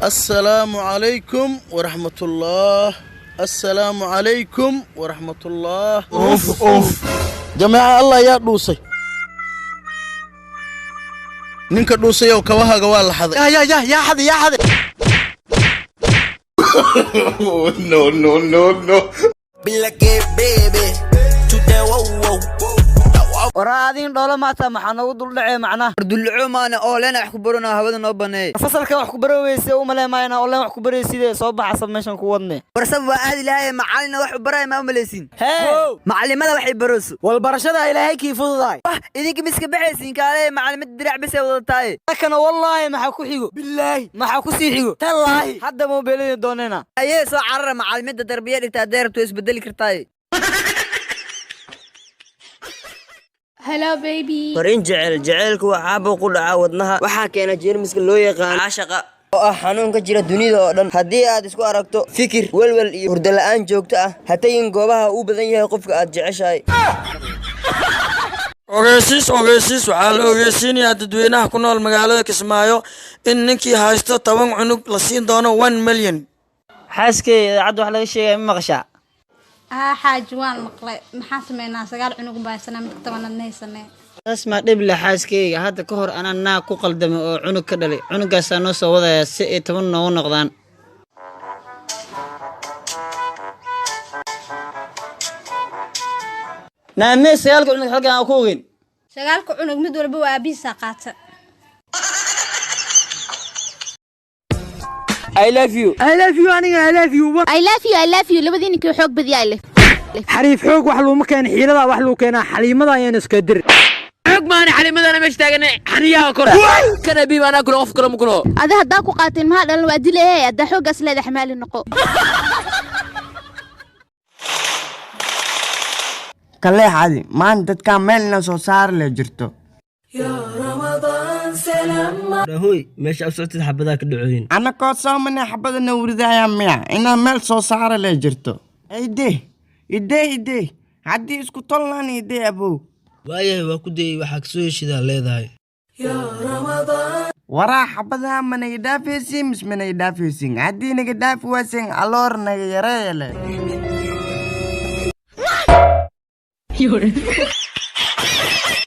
السلام عليكم ورحمة الله. السلام عليكم ورحمة الله. اوف اوف جماعة الله يا دوسي نينك دوسي وكواها قوال لحظة يا حد no baby to the wow waraadin dholo maata maxaa nagu dul dhacay macnaha dulco maana oo leen wax ku barona hawada noo baneey fasalka wax ku baroweysay u maleemayna oo leen wax ku baraysidee soo baxay meeshan ku wadne warsab waa ahli ilaahay macallin wax u baray ma maleysin macallimada waxay barooso wal barashada ilaahay kii fududaay idinka miska baxaysiin kaale macallimada dirac bis ay wadataay kana wallahi maxaa ku xigo billahi maxaa ku sii xigo tallaahi hadda mobilada doonena ayee soo carara macallimada tarbiyada dhigta deerto isbedeli kartaay Hello baby. Farin jaceelku waa caabo ku dhaca wadnaha waxa keena jeermiska loo yaqaan caashaqa oo ah xanuun ka jira dunida oo dhan hadii aad isku aragto fikir walwal iyo hurdo la'aan joogto ah hatayin goobaha uu badan yahay qofka aad jeceshahay ogeysiis waxaa la ogeysiinayaa dadweynaha ku nool magaalada Kismaayo in ninkii haysto 10 cunug la siin doono 1 milyan xaaskay cad wax laga sheegay ma maqashaa حاج وان مقلي maxaan sameynaa sagaal cunug baaysanaa mid tabanad neysane asma dhib la xaaskayga hadda ka hor anana ku qaldamay oo cunug ka dhalay cunugaas noo soo wadaya si ay 10 noo noqdaan naamay sagaal cunug halkan ku ogeyn sagaalka cunug mid walba waa abiisa qaata I love you aniga I love you labadiin kii xoog badiyaa leh xariif xoog wax loo ma keen xiirada wax loo keenaa xaliimada ayaan iska dir xoog maana xaliimadana meesh taagan xaniyaha kor kana bi maana kula qof kala ma kulo ada hadda ku qaateen ma dhalan waa dileeyay ada xoogaas leedahay xamaali noqo kale hadi maan dadka meelna soo saar le jirto rahoy meesha u socotid xabada ka dhacooyin ana ko saamana xabadana wurdaya miya ina meel soo saar le jirto ide hadii isku tolnaan ide abow waayahay waa ku day waxa ka soo heshida leedahay wara xabada mana idafeesin mismana idafeesin hadii naga daaf waasin aloor naga yareele